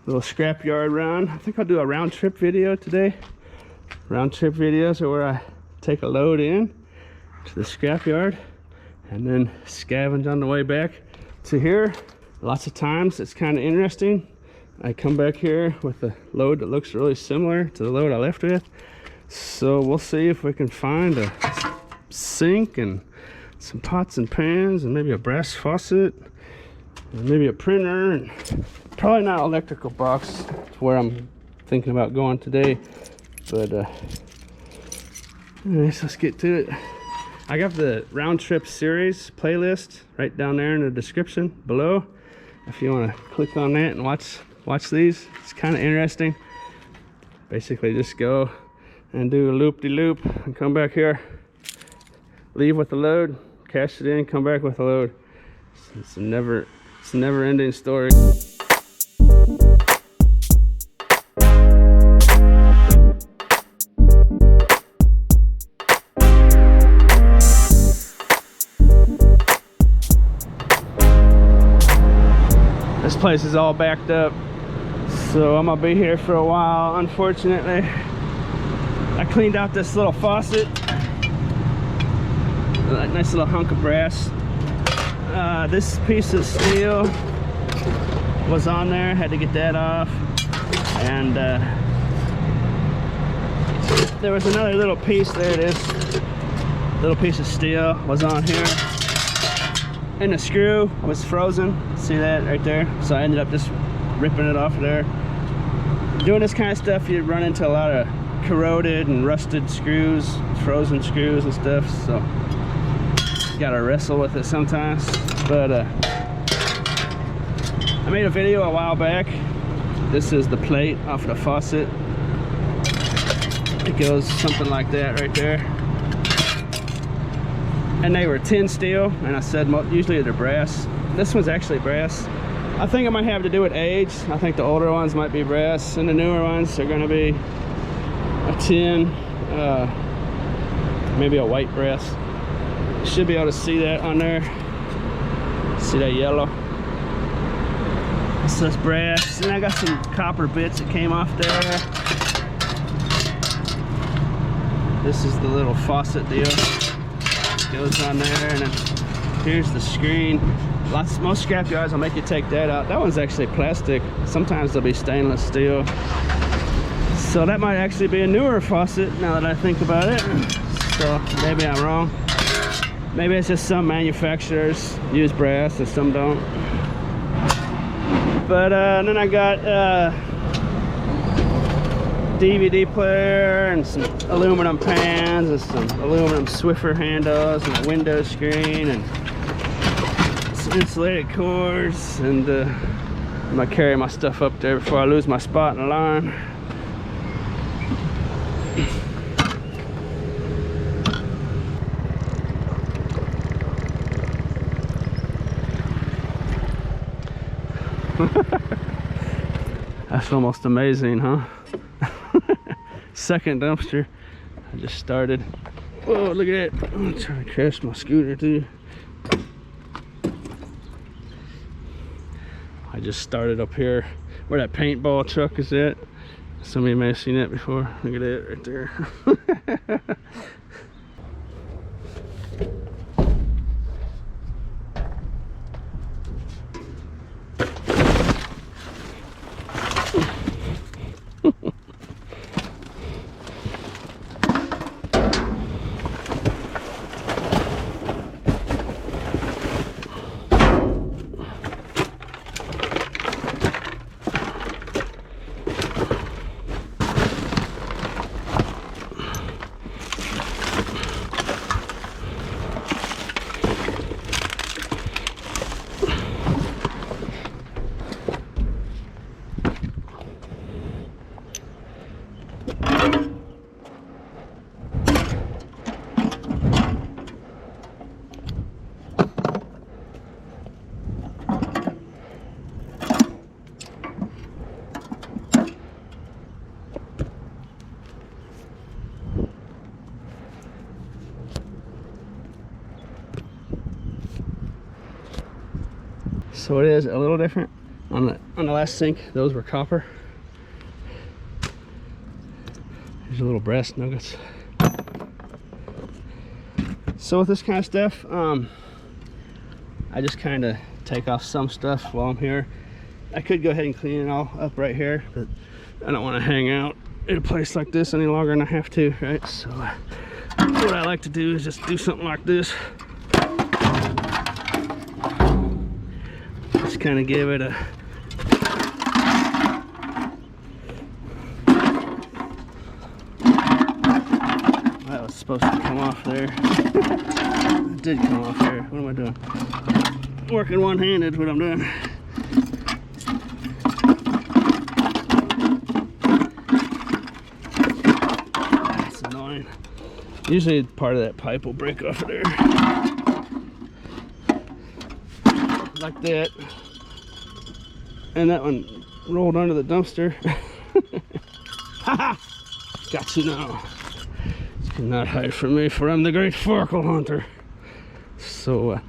little scrapyard run. I think I'll do a round trip video today. Round trip videos are where I take a load in to the scrapyard and then scavenge on the way back to here. Lots of times it's kind of interesting. I come back here with a load that looks really similar to the load I left with. So we'll see if we can find a sink and some pots and pans and maybe a brass faucet and maybe a printer, and probably not an electrical box where I'm thinking about going today. But anyways, let's get to it. I got the round trip series playlist right down there in the description below if you want to click on that and watch these. It's kind of interesting. Basically just go and do a loop-de-loop and come back here, leave with the load, cash it in, come back with the load. It's a never-ending story. This place is all backed up, so I'm gonna be here for a while, unfortunately. I cleaned out this little faucet, a nice little hunk of brass. This piece of steel was on there, had to get that off. And there was another little piece, there it is. Little piece of steel was on here. And the screw was frozen, see that right there? So I ended up just ripping it off of there. Doing this kind of stuff, you run into a lot of corroded and rusted screws, frozen screws and stuff, so you gotta wrestle with it sometimes. But I made a video a while back. This is the plate off the faucet. It goes something like that right there. And they were tin steel, and I said usually they're brass. This one's actually brass. I think it might have to do with age. I think the older ones might be brass, and the newer ones are gonna be a tin, maybe a white brass. You should be able to see that on there. See that yellow? So it's brass, and I got some copper bits that came off there. This is the little faucet deal. Goes on there, and then here's the screen. Most scrap yards will make you take that out. That one's actually plastic. Sometimes they'll be stainless steel. So that might actually be a newer faucet now that I think about it. So maybe I'm wrong. Maybe it's just some manufacturers use brass and some don't. But then I got DVD player and some aluminum pans and some aluminum Swiffer handles and a window screen and some insulated cords, and I'm gonna carry my stuff up there before I lose my spot in the line. That's almost amazing, huh? Second dumpster I just started. Whoa, look at that. I'm trying to crash my scooter too. I just started up here where that paintball truck is at. Some of you may have seen that before. Look at that right there. So it is a little different on on the last sink, those were copper. Here's a little brass nuggets. So with this kind of stuff, I just kind of take off some stuff while I'm here. I could go ahead and clean it all up right here, but I don't want to hang out in a place like this any longer than I have to, right? So what I like to do is just do something like this. Just kind of give it a that was supposed to come off there. It did come off there. What am I doing? Working one-handed, what I'm doing. That's annoying. Usually part of that pipe will break off of there. Like that. And that one rolled under the dumpster. Haha! Got you now. You cannot hide from me, for I'm the great Farkle hunter. So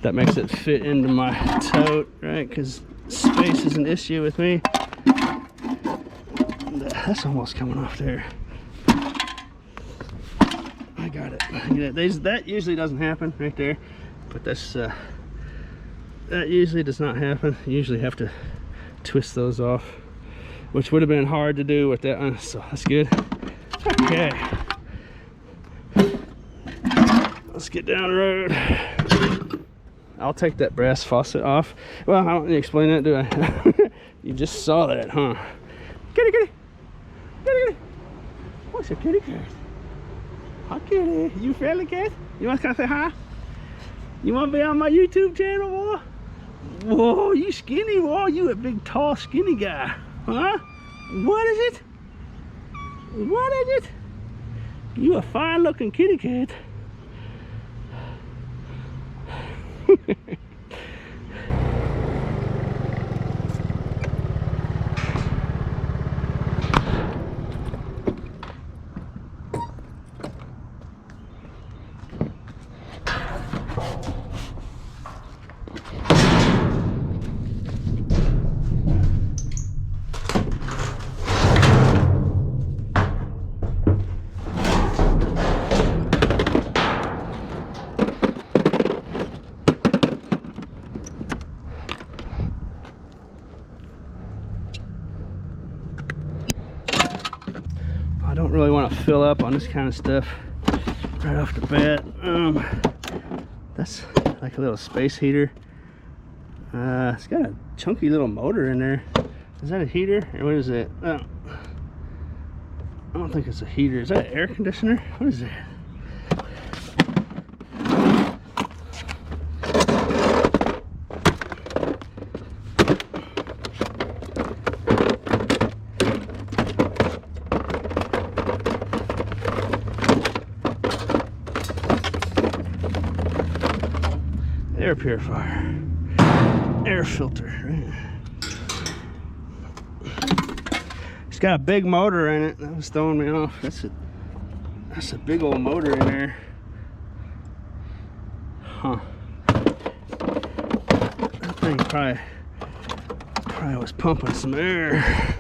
that makes it fit into my tote, right? Because space is an issue with me. That's almost coming off there. I got it. That usually doesn't happen right there, but that's that usually does not happen. You usually have to twist those off, which would have been hard to do with that one, so that's good. Okay, let's get down the road. I'll take that brass faucet off. Well, I don't need to explain that, do I? You just saw that, huh? Kitty, kitty, kitty, kitty. What's a kitty cat? Hi, kitty. You friendly cat? You want to come say hi? You want to be on my YouTube channel, boy? Whoa, you skinny, boy. You a big, tall, skinny guy, huh? What is it? What is it? You a fine-looking kitty cat. I don't really want to fill up on this kind of stuff right off the bat. That's like a little space heater. It's got a chunky little motor in there. Is that a heater or what is it? I don't think it's a heater. Is that an air conditioner? What is that? Air purifier, air filter. It's got a big motor in it. That was throwing me off. That's a big old motor in there. Huh. That thing probably was pumping some air.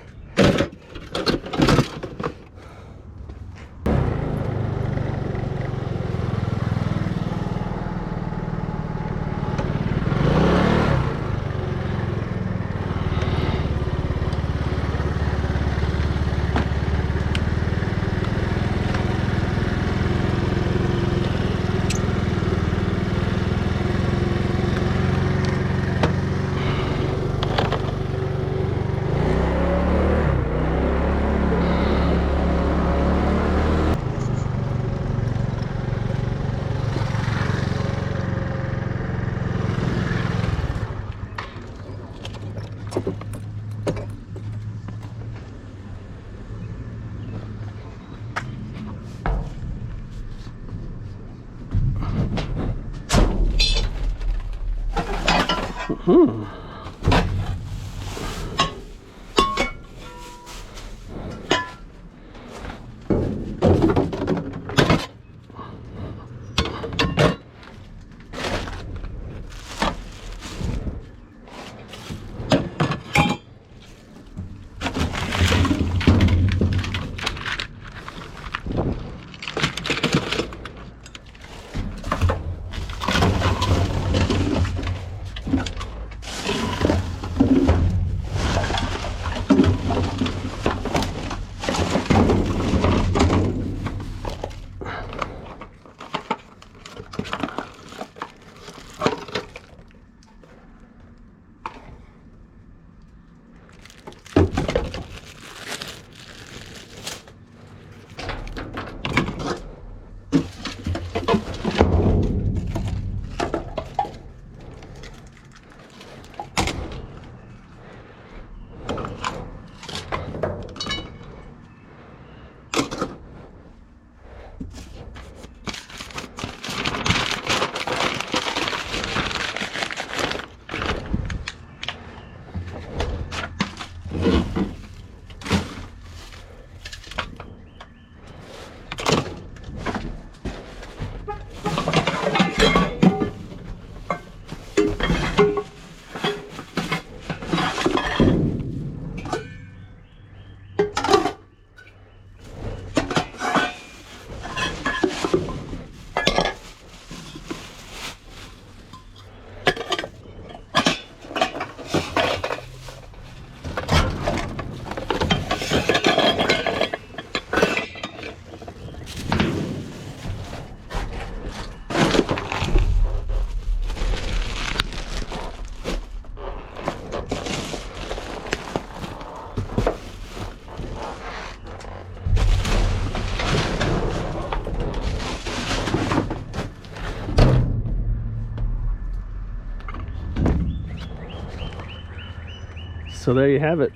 So there you have it.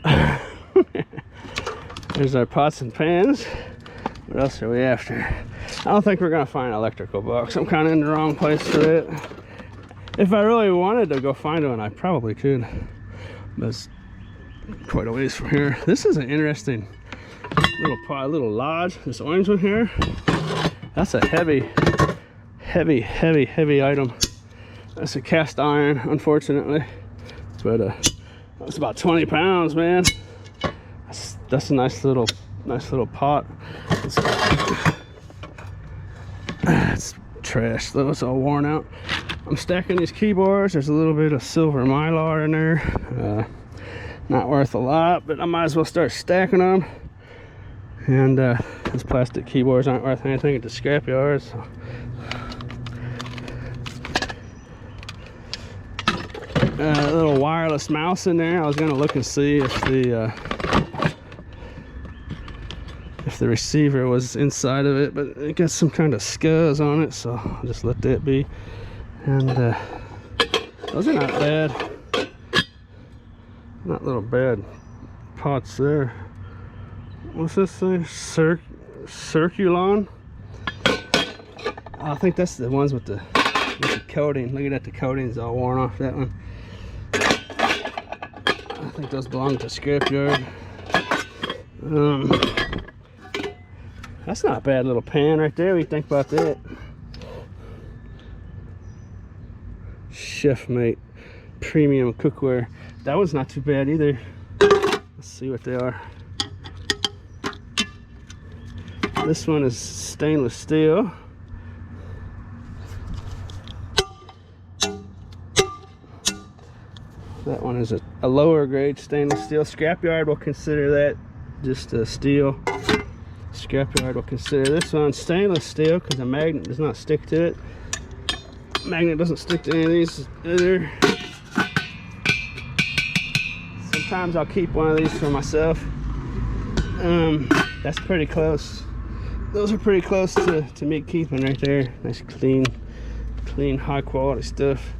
There's our pots and pans. What else are we after? I don't think we're gonna find an electrical box. I'm kind of in the wrong place for it. If I really wanted to go find one, I probably could. But it's quite a ways from here. This is an interesting little pot, little lodge. This orange one here. That's a heavy item. That's a cast iron, unfortunately. But it's about 20 pounds, man. That's a nice little pot. It's trash though, it's all worn out. I'm stacking these keyboards. There's a little bit of silver mylar in there. Not worth a lot, but I might as well start stacking them. And these plastic keyboards aren't worth anything at the scrapyard. So. A little wireless mouse in there. I was gonna look and see if the receiver was inside of it, but it got some kind of scuzz on it, so I'll just let that be. And those are not bad. Not little bad pots there. What's this thing? Circulon? I think that's the ones with the coating. Look at that, the coating's all worn off that one. I think those belong to scrapyard. That's not a bad little pan right there. What do you think about that? Chef Mate premium cookware. That one's not too bad either. Let's see what they are. This one is stainless steel. That one is a lower grade stainless steel. Scrapyard will consider that just a steel. Scrapyard will consider this one stainless steel because the magnet does not stick to it. Magnet doesn't stick to any of these either. Sometimes I'll keep one of these for myself. That's pretty close. Those are pretty close to me keeping right there. Nice clean, high quality stuff.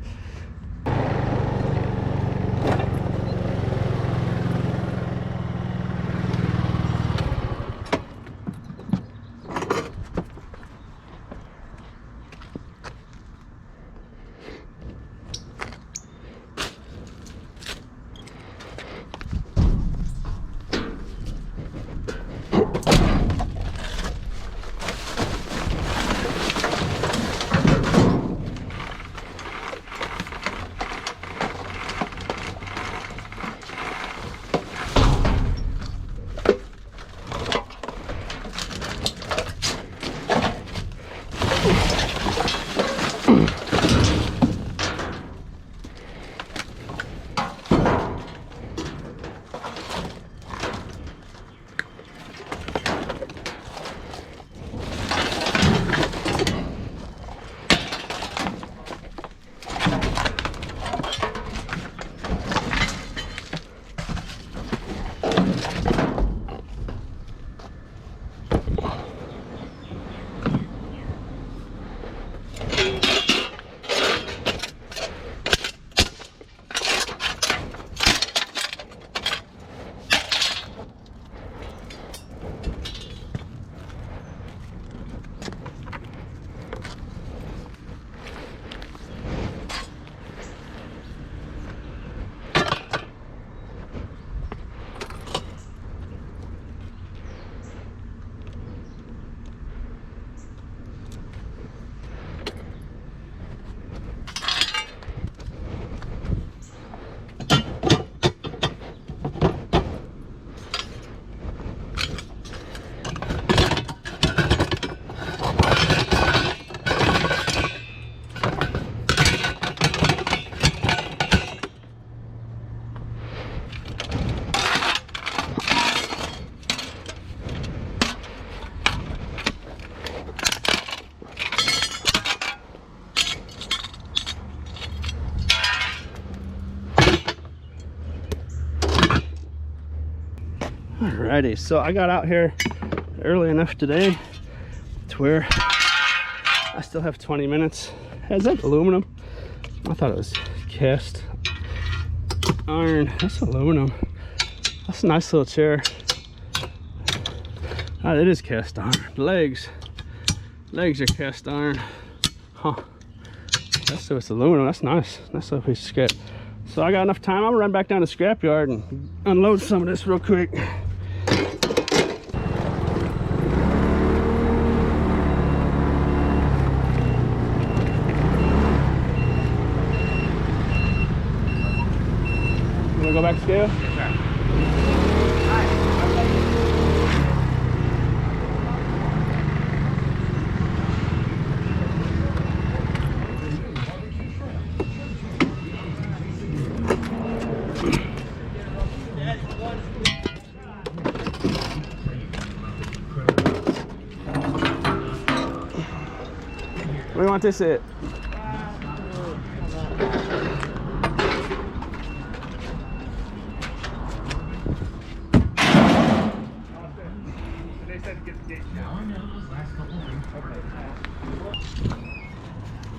Alrighty, so I got out here early enough today to where I still have 20 minutes. Is that aluminum? I thought it was cast iron. That's aluminum. That's a nice little chair. Oh, it is cast iron. Legs are cast iron. Huh. That's so it's aluminum. That's nice. That's a piece of scrap. So I got enough time. I'm gonna run back down to the scrapyard and unload some of this real quick. You wanna go back to scale? Yes, sir. What do you want this at?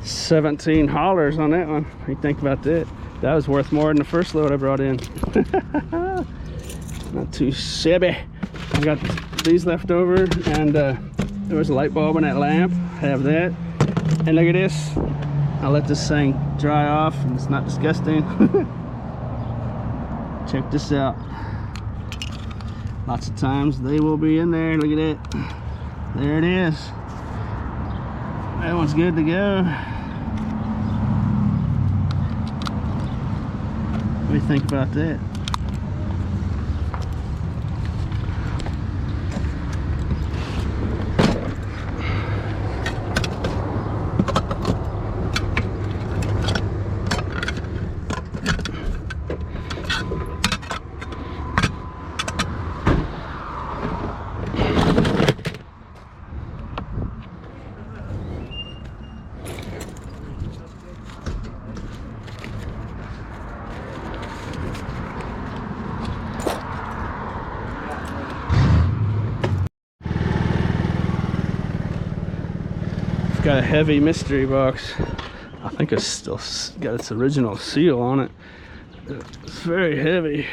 $17 on that one. What do you think about that? That was worth more than the first load I brought in. Not too shabby. I got these left over, and there was a light bulb in that lamp. Have that. And look at this. I'll let this thing dry off and it's not disgusting. Check this out. Lots of times they will be in there. Look at it. There it is. That one's good to go. What do you think about that? Got a heavy mystery box. I think it's still got its original seal on it. It's very heavy.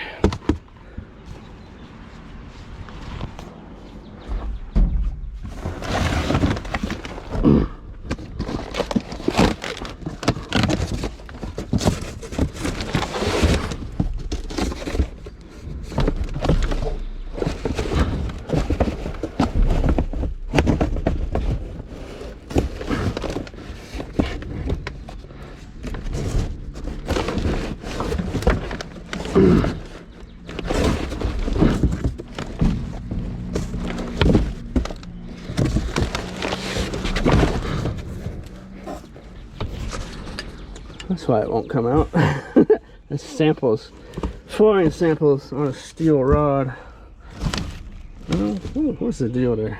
That's why it won't come out. It's samples, flooring samples on a steel rod. Oh, what's the deal there?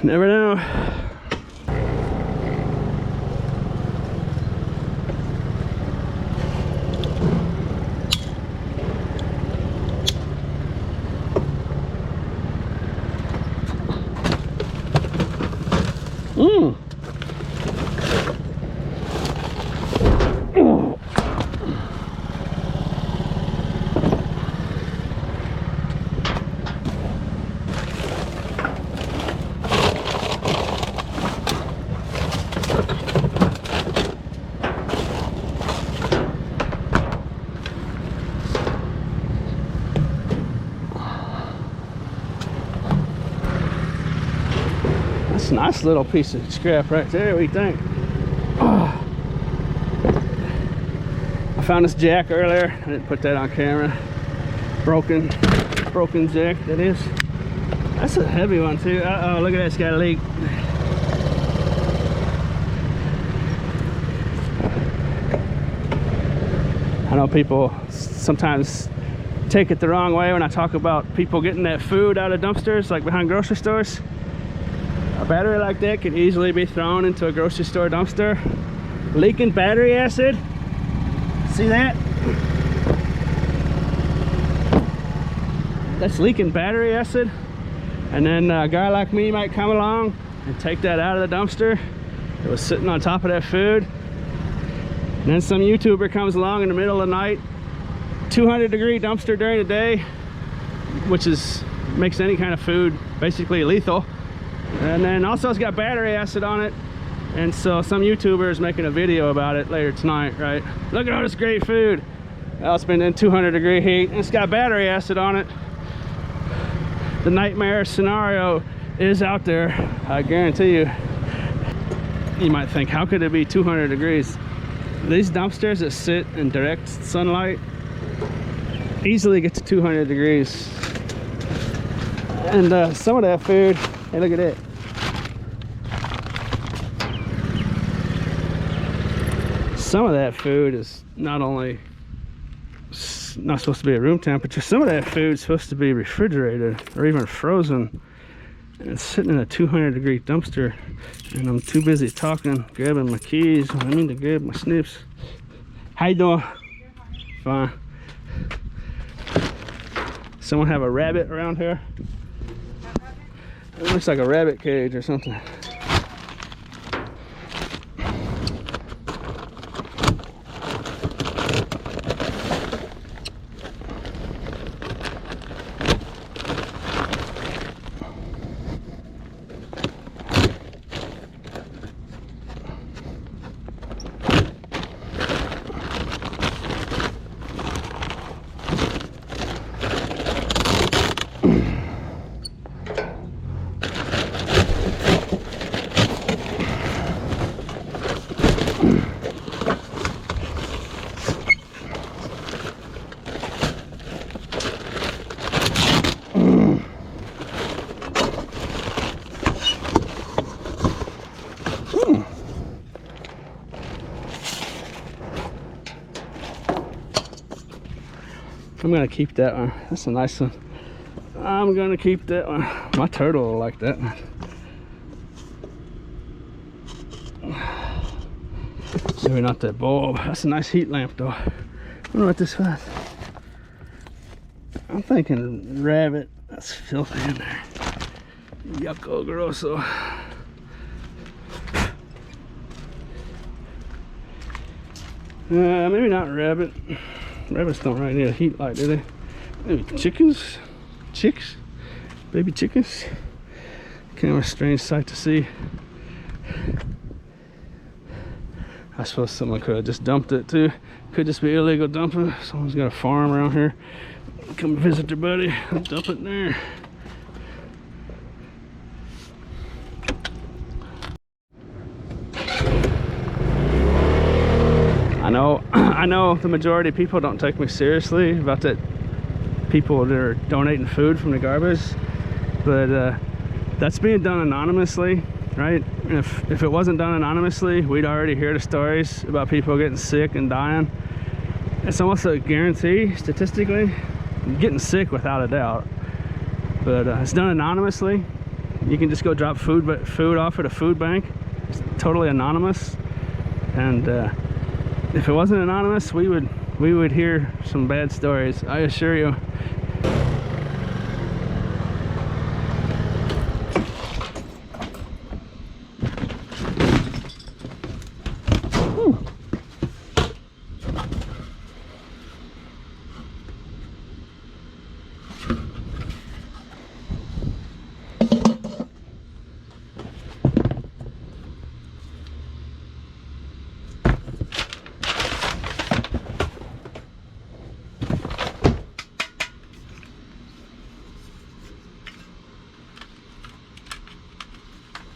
Never know. That's a nice little piece of scrap right there. What do you think? Oh. I found this jack earlier. I didn't put that on camera. Broken jack, that is. That's a heavy one too. Uh-oh, look at that, it's got a leak. I know people sometimes take it the wrong way when I talk about people getting that food out of dumpsters, like behind grocery stores. A battery like that could easily be thrown into a grocery store dumpster. Leaking battery acid. See that? That's leaking battery acid. And then a guy like me might come along and take that out of the dumpster. It was sitting on top of that food. And then some YouTuber comes along in the middle of the night, 200-degree dumpster during the day, which makes any kind of food basically lethal. And then also it's got battery acid on it. And so some YouTuber is making a video about it later tonight, right? Look at all this great food. Well, it's been in 200-degree heat and it's got battery acid on it. The nightmare scenario is out there, I guarantee you. You might think, how could it be 200 degrees? These dumpsters that sit in direct sunlight easily get to 200 degrees. And some of that food, hey, look at it. Some of that food is not only not supposed to be at room temperature, some of that food is supposed to be refrigerated or even frozen. And it's sitting in a 200-degree dumpster, and I'm too busy talking, grabbing my keys. I need to grab my snips. How you doing? Fine. Someone have a rabbit around here? It looks like a rabbit cage or something. I'm gonna keep that one. That's a nice one. I'm gonna keep that one. My turtle will like that one. Maybe not that bulb. That's a nice heat lamp though. I wonder what this was. I'm thinking rabbit. That's filthy in there. Yucco grosso. Maybe not rabbit. Rabbits don't really need a heat light, do they? Maybe chickens? Chicks? Baby chickens? Kind of a strange sight to see. I suppose someone could have just dumped it too. Could just be illegal dumping. Someone's got a farm around here. Come visit their buddy and dump it there. I know the majority of people don't take me seriously about that, people that are donating food from the garbage, but that's being done anonymously, right? If it wasn't done anonymously, we'd already hear the stories about people getting sick and dying. It's almost a guarantee, statistically, getting sick without a doubt. But it's done anonymously. You can just go drop food off at a food bank. It's totally anonymous. And if it wasn't anonymous, we would hear some bad stories, I assure you.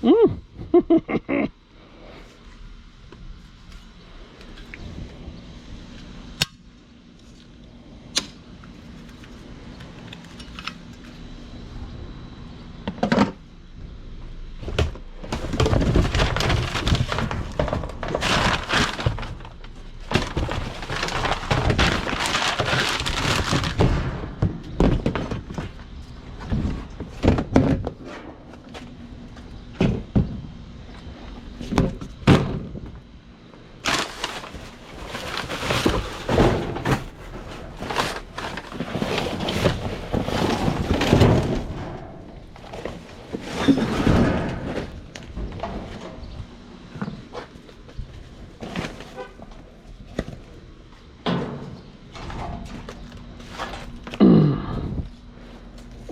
Mm.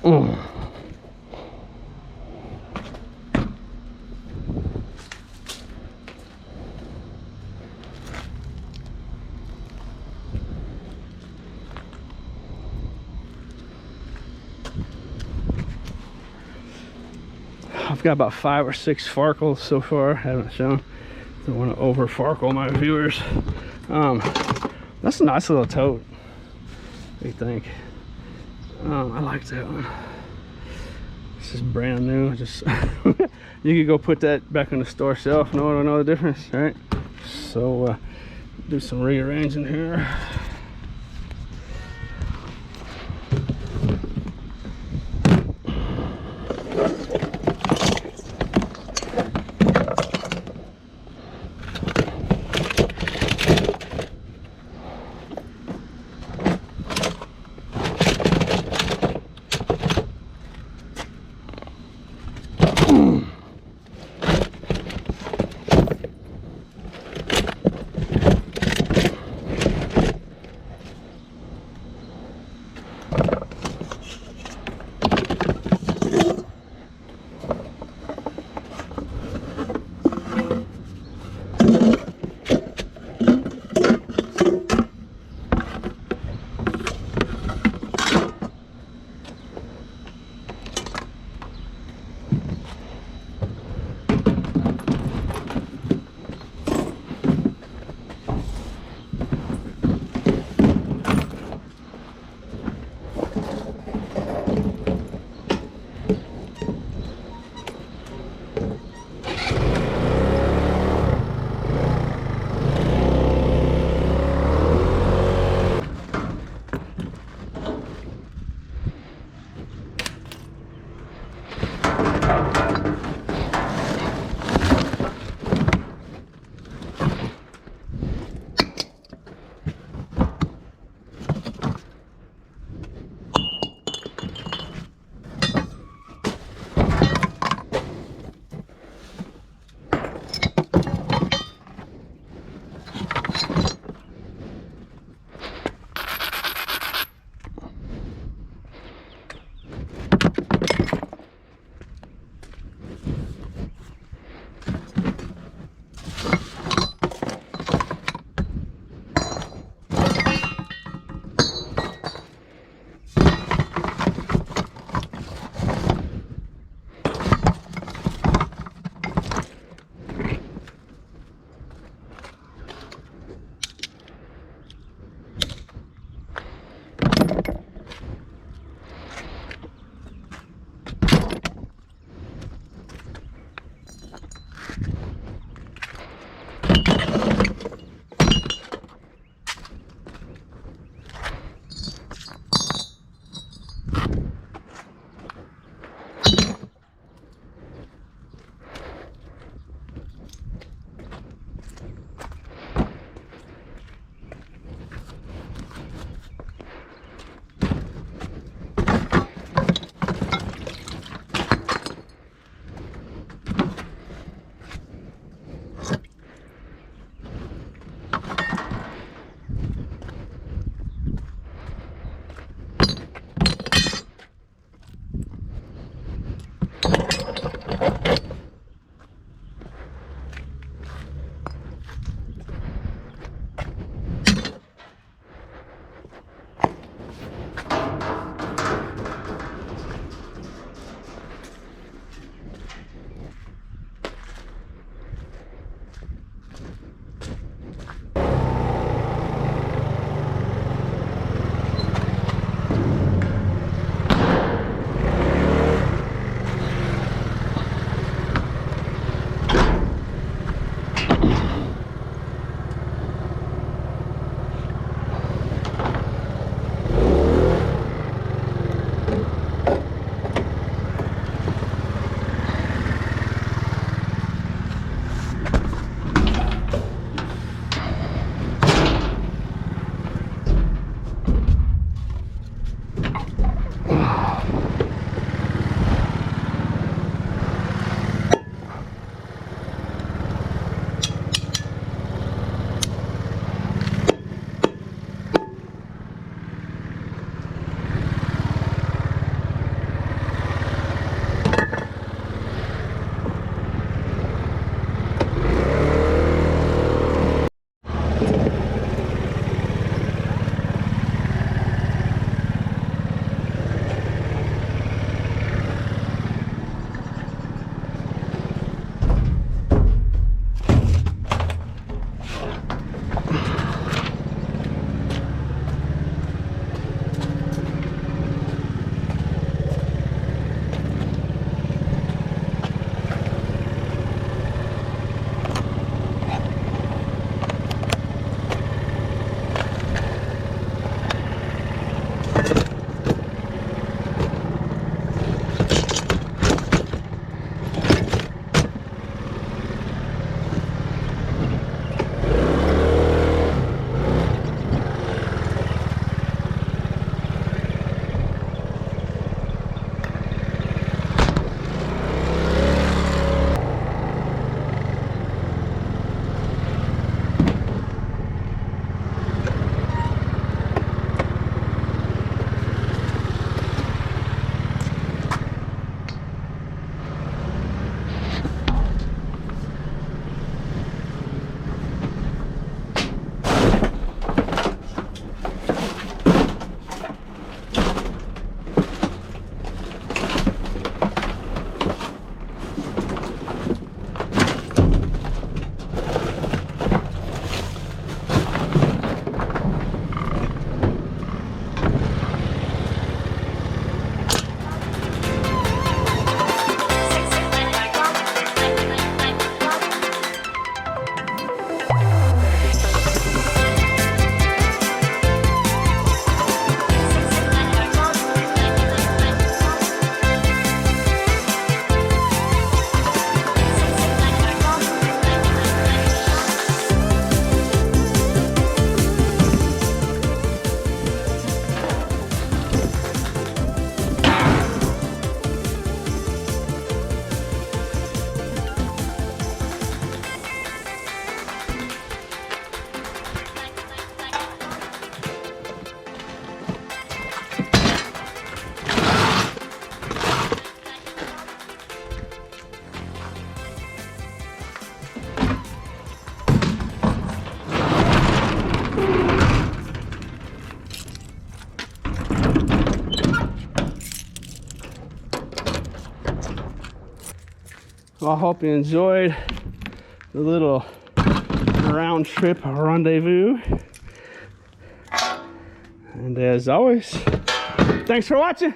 Oh. I've got about 5 or 6 farkles so far. Haven't shown. Don't want to over farkle my viewers. That's a nice little tote. What do you think? I like that one. This is brand new. Just you could go put that back on the store shelf. No one will know the difference, right? So do some rearranging here. Well, I hope you enjoyed the little round trip rendezvous. And as always, thanks for watching.